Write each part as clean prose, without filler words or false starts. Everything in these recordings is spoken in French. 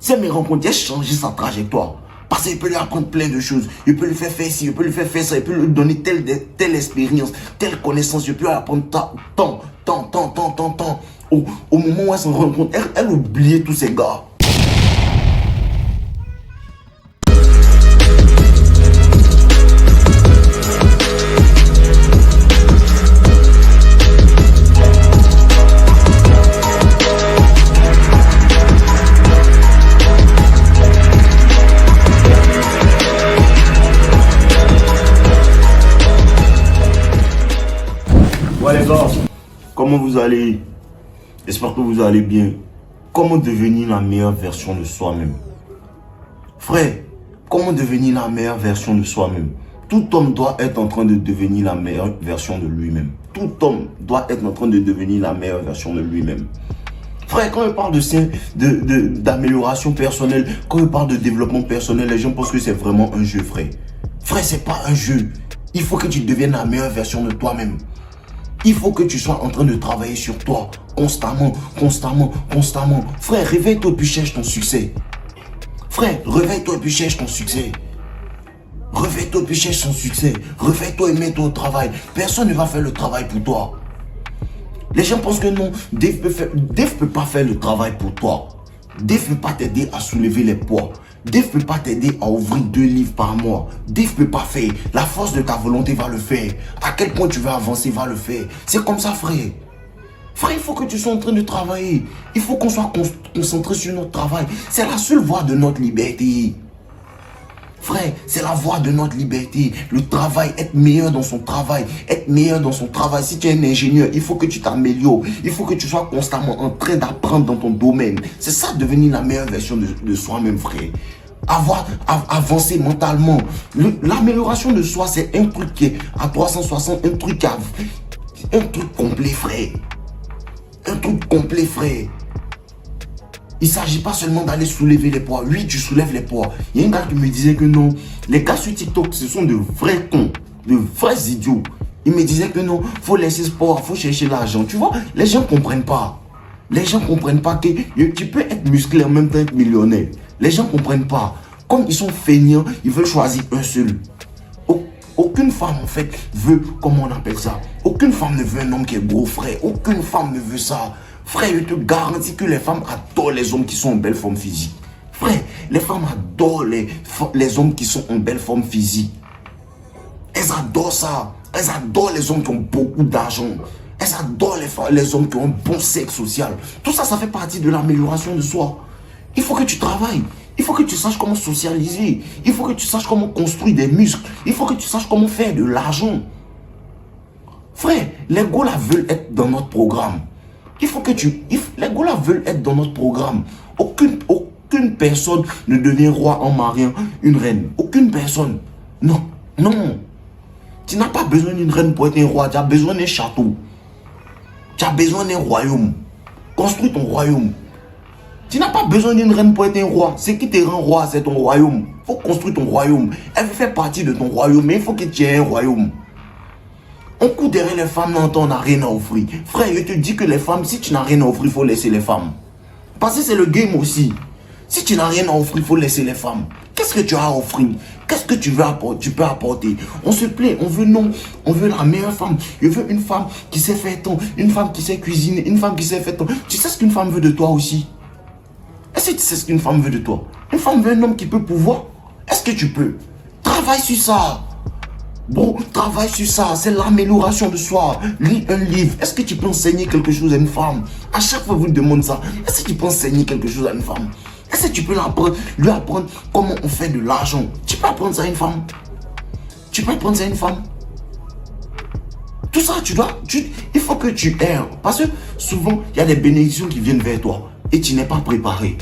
C'est mes rencontres, j'ai changé sa trajectoire. Parce qu'il peut lui apprendre plein de choses. Il peut lui faire faire ci, il peut lui faire faire ça, il peut lui donner telle expérience, telle connaissance. Il peut lui apprendre tant. Au moment où elle se rend compte, elle oubliait tous ces gars. Ouais les gars, comment vous allez? J'espère que vous allez bien. Comment devenir la meilleure version de soi-même? Frère, comment devenir la meilleure version de soi-même? Tout homme doit être en train de devenir la meilleure version de lui-même. Tout homme doit être en train de devenir la meilleure version de lui-même. Frère, quand on parle d'amélioration personnelle, quand on parle de développement personnel, les gens pensent que c'est vraiment un jeu, frère. Frère, c'est pas un jeu. Il faut que tu deviennes la meilleure version de toi-même. Il faut que tu sois en train de travailler sur toi, constamment. Frère, réveille-toi et puis cherche ton succès. Frère, réveille-toi et puis cherche ton succès. Réveille-toi et puis cherche ton succès. Réveille-toi et mets-toi au travail. Personne ne va faire le travail pour toi. Les gens pensent que non, Dave peut pas faire le travail pour toi. Dave peut pas t'aider à soulever les poids. Dave peut pas t'aider à ouvrir 2 livres par mois. Dave peut pas faire. La force de ta volonté va le faire. À quel point tu veux avancer va le faire. C'est comme ça, frère. Frère, il faut que tu sois en train de travailler. Il faut qu'on soit concentré sur notre travail. C'est la seule voie de notre liberté. Frère, c'est la voie de notre liberté. Le travail, être meilleur dans son travail. Être meilleur dans son travail. Si tu es un ingénieur, il faut que tu t'améliores. Il faut que tu sois constamment en train d'apprendre dans ton domaine. C'est ça, devenir la meilleure version de soi-même, frère. Avancer mentalement. L'amélioration de soi, c'est un truc qui est à 360, un truc complet, frère. Un truc complet, frère. Il ne s'agit pas seulement d'aller soulever les poids. Oui, tu soulèves les poids. Il y a un gars qui me disait que non, les gars sur TikTok, ce sont de vrais cons, de vrais idiots. Il me disait que non, il faut laisser sport, il faut chercher l'argent. Tu vois, les gens ne comprennent pas. Les gens ne comprennent pas que tu peux être musclé en même temps être millionnaire. Les gens ne comprennent pas. Comme ils sont feignants, ils veulent choisir un seul. Aucune femme, en fait, veut, comment on appelle ça? Aucune femme ne veut un homme qui est gros, frère. Aucune femme ne veut ça. Frère, je te garantis que les femmes adorent les hommes qui sont en belle forme physique. Frère, les femmes adorent les hommes qui sont en belle forme physique. Elles adorent ça. Elles adorent les hommes qui ont beaucoup d'argent. Elles adorent les hommes qui ont un bon sexe social. Tout ça, ça fait partie de l'amélioration de soi. Il faut que tu travailles. Il faut que tu saches comment socialiser. Il faut que tu saches comment construire des muscles. Il faut que tu saches comment faire de l'argent. Frère, les gars là veulent être dans notre programme. Il faut que les gars là veulent être dans notre programme. Aucune personne ne devient roi en mariant une reine. Aucune personne. Non. Tu n'as pas besoin d'une reine pour être un roi. Tu as besoin d'un château. Tu as besoin d'un royaume. Construis ton royaume. Tu n'as pas besoin d'une reine pour être un roi. Ce qui te rend roi, c'est ton royaume. Il faut construire ton royaume. Elle fait partie de ton royaume, mais il faut que tu aies un royaume. On court derrière les femmes, non, on n'a rien à offrir. Frère, je te dis que les femmes, si tu n'as rien à offrir, il faut laisser les femmes. Parce que c'est le game aussi. Si tu n'as rien à offrir, il faut laisser les femmes. Qu'est-ce que tu as à offrir? Qu'est-ce que tu peux apporter? On se plaît, on veut la meilleure femme. Je veux une femme qui sait faire tant, une femme qui sait cuisiner, une femme qui sait faire tant. Tu sais ce qu'une femme veut de toi aussi? Est-ce que tu sais ce qu'une femme veut de toi? Une femme veut un homme qui peut pouvoir. Est-ce que tu peux? Travaille sur ça. Bon, travaille sur ça. C'est l'amélioration de soi. Lis un livre. Est-ce que tu peux enseigner quelque chose à une femme? À chaque fois, vous demandez ça. Est-ce que tu peux enseigner quelque chose à une femme? Est-ce que tu peux lui apprendre comment on fait de l'argent? Tu peux apprendre ça à une femme? Tu peux apprendre ça à une femme? Tout ça, il faut que tu erres. Parce que souvent, il y a des bénédictions qui viennent vers toi et tu n'es pas préparé.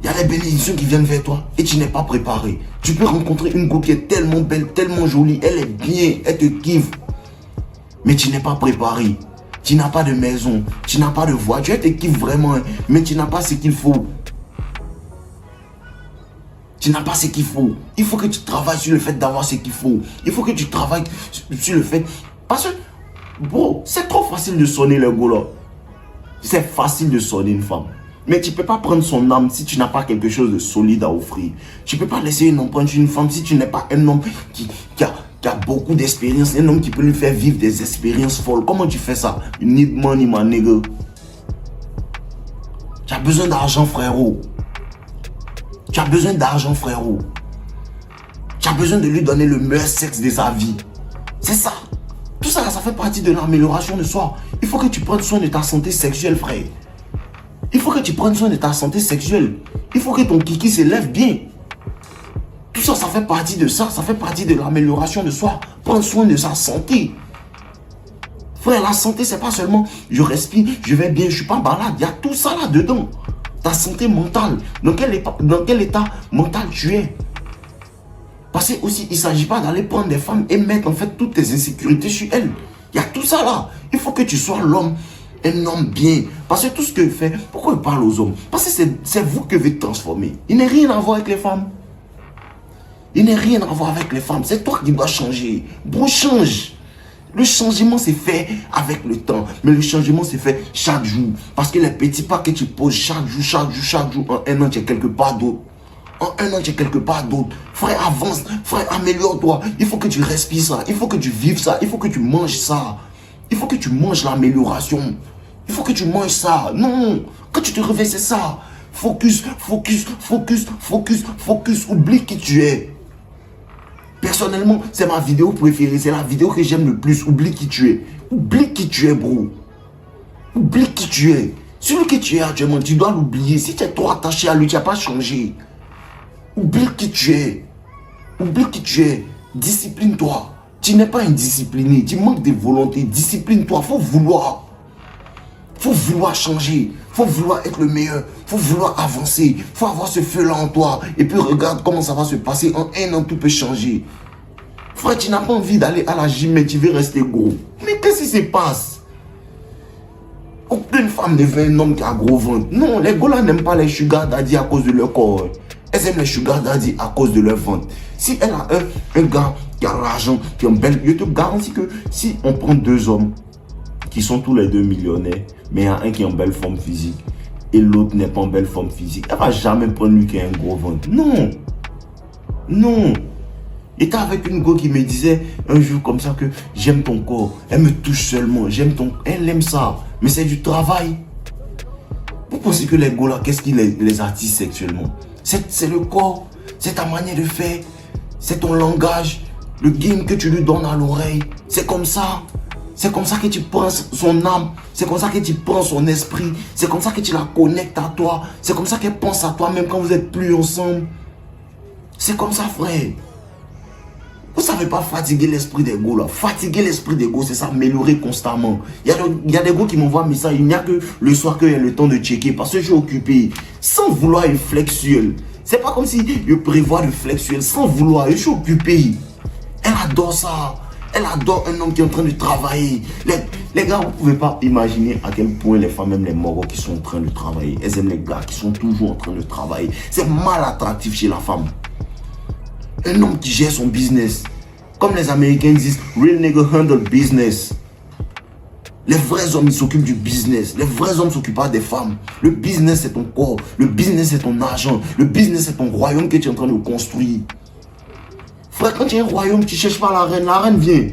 Il y a des bénédictions qui viennent vers toi et tu n'es pas préparé. Tu peux rencontrer une go qui est tellement belle, tellement jolie, elle est bien, elle te kiffe. Mais tu n'es pas préparé. Tu n'as pas de maison, tu n'as pas de voiture, elle te kiffe vraiment, mais tu n'as pas ce qu'il faut. Tu n'as pas ce qu'il faut. Il faut que tu travailles sur le fait d'avoir ce qu'il faut. Il faut que tu travailles sur le fait... Parce que, bro, c'est trop facile de sonner les gars là. C'est facile de sonner une femme. Mais tu ne peux pas prendre son âme si tu n'as pas quelque chose de solide à offrir. Tu ne peux pas laisser un homme prendre une femme si tu n'es pas un homme qui a beaucoup d'expérience. Un homme qui peut lui faire vivre des expériences folles. Comment tu fais ça? You need money, my nigga. Tu as besoin d'argent, frérot. Tu as besoin d'argent, frérot. Tu as besoin de lui donner le meilleur sexe de sa vie. C'est ça. Tout ça, ça fait partie de l'amélioration de soi. Il faut que tu prennes soin de ta santé sexuelle, frère. Il faut que tu prennes soin de ta santé sexuelle. Il faut que ton kiki s'élève bien. Tout ça, ça fait partie de ça. Ça fait partie de l'amélioration de soi. Prendre soin de sa santé. Frère, la santé, c'est pas seulement je respire, je vais bien, je suis pas malade. Il y a tout ça là-dedans. Ta santé mentale. Dans quel état mental tu es? Parce que aussi, il ne s'agit pas d'aller prendre des femmes et mettre en fait toutes tes insécurités sur elles. Il y a tout ça là. Il faut que tu sois l'homme, un homme bien. Parce que tout ce que fait, pourquoi il parle aux hommes? Parce que c'est vous que vous transformer. Il n'est rien à voir avec les femmes. Il n'est rien à voir avec les femmes. C'est toi qui dois changer. Bro, change. Le changement c'est fait avec le temps. Mais le changement c'est fait chaque jour. Parce que les petits pas que tu poses chaque jour, en un an, tu es quelque part d'autre. En un an, tu es quelque part d'autre. Frère, avance. Frère, améliore-toi. Il faut que tu respires ça. Il faut que tu vives ça. Il faut que tu manges ça. Il faut que tu manges l'amélioration. Il faut que tu manges ça. Non. Quand tu te réveilles, c'est ça. Focus. Oublie qui tu es. Personnellement, c'est ma vidéo préférée. C'est la vidéo que j'aime le plus. Oublie qui tu es. Oublie qui tu es, bro. Oublie qui tu es. Celui que tu es actuellement, tu dois l'oublier. Si tu es trop attaché à lui, tu n'as pas changé. Oublie qui tu es. Oublie qui tu es. Discipline-toi. Tu n'es pas indiscipliné. Tu manques de volonté. Discipline-toi. Faut vouloir. Faut vouloir changer. Faut vouloir être le meilleur. Faut vouloir avancer. Faut avoir ce feu-là en toi. Et puis regarde comment ça va se passer. En un an, tout peut changer. Frère, tu n'as pas envie d'aller à la gym, mais tu veux rester gros. Mais qu'est-ce qui se passe? Aucune femme ne veut un homme qui a gros ventre. Non, les gars là n'aiment pas les sugar daddy à cause de leur corps. Elles aiment les sugar daddy à cause de leur ventre. Si elle a un gars qui a l'argent, qui est un bel... Je te garantis que si on prend deux hommes qui sont tous les deux millionnaires, mais il y a un qui est en belle forme physique et l'autre n'est pas en belle forme physique, elle ne va jamais prendre lui qui a un gros ventre. Non. Non. J'étais avec une go qui me disait un jour comme ça que j'aime ton corps. Elle me touche seulement. J'aime ton... Elle aime ça. Mais c'est du travail. Vous pensez que les go là, qu'est-ce qui les attire sexuellement? C'est le corps. C'est ta manière de faire. C'est ton langage. Le game que tu lui donnes à l'oreille. C'est comme ça. C'est comme ça que tu prends son âme. C'est comme ça que tu prends son esprit. C'est comme ça que tu la connectes à toi. C'est comme ça qu'elle pense à toi même quand vous n'êtes plus ensemble. C'est comme ça, frère. Vous ne savez pas fatiguer l'esprit des go là. Fatiguer l'esprit des go, c'est s'améliorer constamment. Il y a des go qui m'envoient un message. Il n'y a que le soir qu'il y a le temps de checker parce que je suis occupé. Sans vouloir être flexuel. C'est pas comme si je prévois le flexuel. Sans vouloir, je suis occupé. Elle adore ça. Elle adore un homme qui est en train de travailler. Les gars, vous ne pouvez pas imaginer à quel point les femmes aiment les mogos qui sont en train de travailler. Elles aiment les gars qui sont toujours en train de travailler. C'est mal attractif chez la femme. Un homme qui gère son business. Comme les Américains disent, real nigga handle business. Les vrais hommes, ils s'occupent du business. Les vrais hommes ne s'occupent pas des femmes. Le business, c'est ton corps. Le business, c'est ton argent. Le business, c'est ton royaume que tu es en train de construire. Frère, quand tu as un royaume, tu ne cherches pas la reine vient.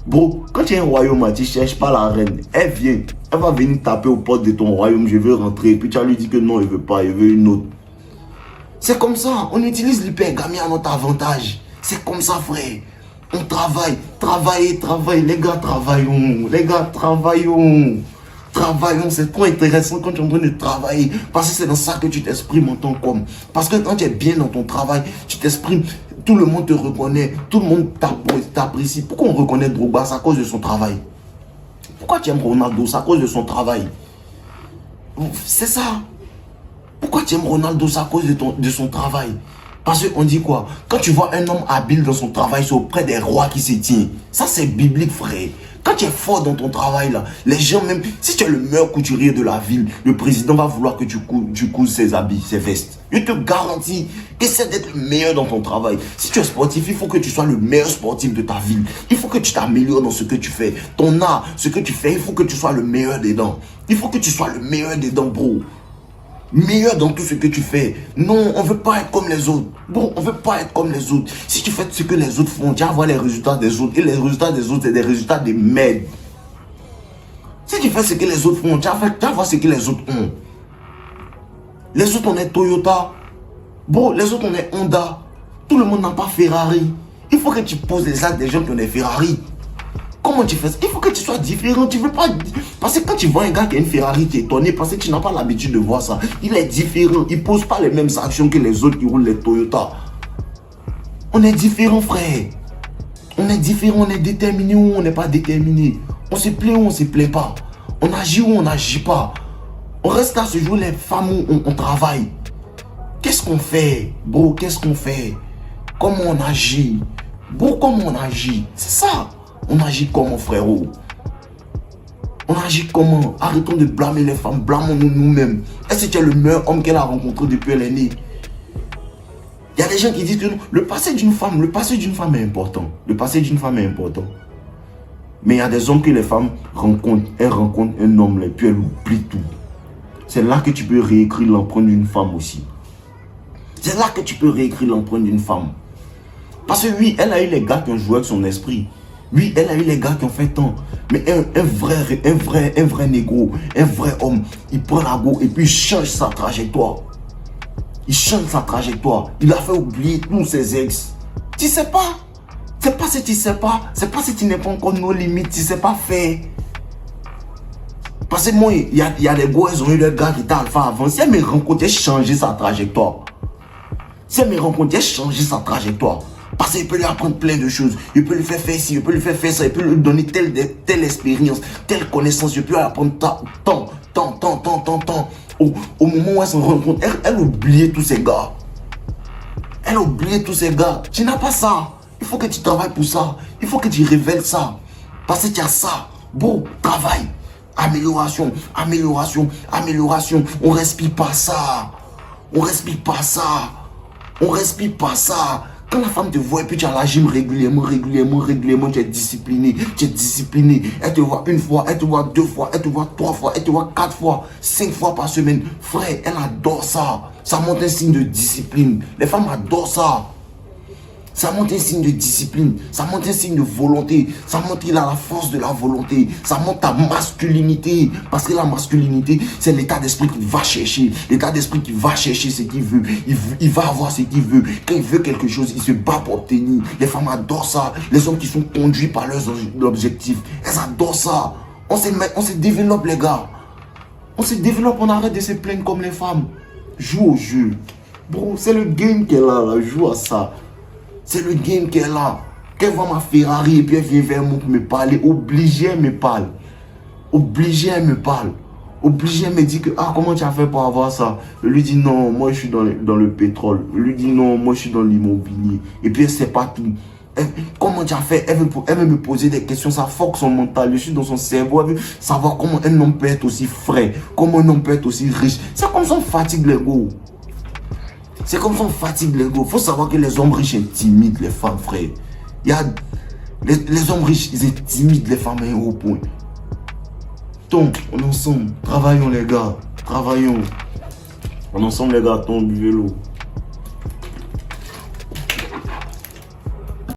Bro, quand tu as un royaume, tu ne cherches pas la reine. Elle vient. Elle va venir taper aux portes de ton royaume. Je veux rentrer. Puis tu vas lui dire que non, il ne veut pas. Il veut une autre. C'est comme ça. On utilise l'hypergamie à notre avantage. C'est comme ça, frère. On travaille. Travaille. Les gars, travaillons. Travaillons. C'est trop intéressant quand tu es en train de travailler. Parce que c'est dans ça que tu t'exprimes en tant qu'homme. Parce que quand tu es bien dans ton travail, tu t'exprimes. Tout le monde te reconnaît. Tout le monde t'apprécie. Pourquoi on reconnaît Drogba? C'est à cause de son travail. Pourquoi tu aimes Ronaldo? C'est à cause de son travail. C'est ça. Pourquoi tu aimes Ronaldo? C'est à cause de son travail. Parce qu'on dit quoi? Quand tu vois un homme habile dans son travail, c'est auprès des rois qui se tient. Ça, c'est biblique, frère. Quand tu es fort dans ton travail, là, les gens même... Si tu es le meilleur couturier de la ville, le président va vouloir que tu couses ses habits, ses vestes. Je te garantis, essaie d'être le meilleur dans ton travail. Si tu es sportif, il faut que tu sois le meilleur sportif de ta ville. Il faut que tu t'améliores dans ce que tu fais. Ton art, ce que tu fais, il faut que tu sois le meilleur dedans. Il faut que tu sois le meilleur dedans, bro. meilleur dans tout ce que tu fais. Non, on ne veut pas être comme les autres. Bon, on ne veut pas être comme les autres. Si tu fais ce que les autres font, tu vas voir les résultats des autres. Et les résultats des autres, c'est des résultats de merde. Si tu fais ce que les autres font, tu vas voir ce que les autres ont. Les autres, on est Toyota. Bon, les autres, on est Honda. Tout le monde n'a pas Ferrari. Il faut que tu poses les actes des gens qui ont des Ferrari. Comment tu fais ça? Il faut que tu sois différent. Tu veux pas... Parce que quand tu vois un gars qui a une Ferrari, tu es étonné parce que tu n'as pas l'habitude de voir ça. Il est différent. Il ne pose pas les mêmes actions que les autres qui roulent les Toyota. On est différent, frère. On est différent. On est déterminé ou on n'est pas déterminé. On se plaît ou on ne se plaît pas. On agit ou on n'agit pas. On reste à ce jour les femmes où on travaille. Qu'est-ce qu'on fait? Bro, qu'est-ce qu'on fait? Comment on agit? Bro, comment on agit? C'est ça. On agit comment, frérot? On agit comment? Arrêtons de blâmer les femmes, blâmons-nous nous-mêmes. Est-ce que tu es le meilleur homme qu'elle a rencontré depuis qu'elle est née? Il y a des gens qui disent que le passé d'une femme est important. Le passé d'une femme est important. Mais il y a des hommes que les femmes rencontrent. Elles rencontrent un homme, et puis elles oublient tout. C'est là que tu peux réécrire l'empreinte d'une femme aussi. C'est là que tu peux réécrire l'empreinte d'une femme. Parce que oui, elle a eu les gars qui ont joué avec son esprit. Oui, elle a eu les gars qui ont fait tant. Mais un vrai négro, un vrai homme, il prend la go et puis il change sa trajectoire. Il change sa trajectoire. Il a fait oublier tous ses ex. Tu sais pas. C'est pas si tu sais pas. C'est pas si tu n'es pas encore nos limites. Tu sais pas faire. Parce que moi, il y a des gars, ils ont eu des gars qui étaient alpha avant. Si elle me rencontrait, changer sa trajectoire. Si elle me rencontrait, changer sa trajectoire. Parce qu'il peut lui apprendre plein de choses. Il peut lui faire faire ci, il peut lui faire faire ça. Il peut lui donner telle expérience, telle connaissance. Il peut lui apprendre tant. Au moment où elle se rend compte, elle oublie tous ces gars. Elle oublie tous ces gars. Tu n'as pas ça. Il faut que tu travailles pour ça. Il faut que tu révèles ça. Parce que tu as ça. Bon, travail. Amélioration. On respire pas ça. On respire pas ça. Quand la femme te voit et puis tu as la gym régulièrement, tu es discipliné. Elle te voit une fois, elle te voit 2 fois, elle te voit 3 fois, elle te voit 4 fois, 5 fois par semaine. Frère, elle adore ça. Ça montre un signe de discipline. Les femmes adorent ça. Ça montre un signe de discipline. Ça montre un signe de volonté. Ça montre qu'il a la force de la volonté. Ça montre ta masculinité. Parce que la masculinité, c'est l'état d'esprit qu'il va chercher. L'état d'esprit qui va chercher ce qu'il veut. Il va avoir ce qu'il veut. Quand il veut quelque chose, il se bat pour obtenir. Les femmes adorent ça. Les hommes qui sont conduits par leurs objectifs, elles adorent ça. On se développe, les gars. On se développe, on arrête de se plaindre comme les femmes. Joue au jeu. Bro, c'est le game qu'elle a là. Joue à ça. C'est le game qu'elle a. Qu'elle voit ma Ferrari et puis elle vient vers moi pour me parler. Obligée, elle me parle. Obligée, elle me dit que, comment tu as fait pour avoir ça? Je lui dis non, moi je suis dans le pétrole. Je lui dis non, moi je suis dans l'immobilier. Et puis elle sait pas tout. Comment tu as fait? Elle veut me poser des questions. Ça force son mental. Je suis dans son cerveau. Elle veut savoir comment un homme peut être aussi frais. Comment un homme peut être aussi riche. C'est comme ça on fatigue l'ego. C'est comme ça on fatigue l'ego. Il faut savoir que les hommes riches intimident les femmes, frère. Il y a les hommes riches, ils intimident les femmes à un haut point. Donc, on est ensemble. Travaillons, les gars. Travaillons. On est ensemble, les gars. Tombe du vélo.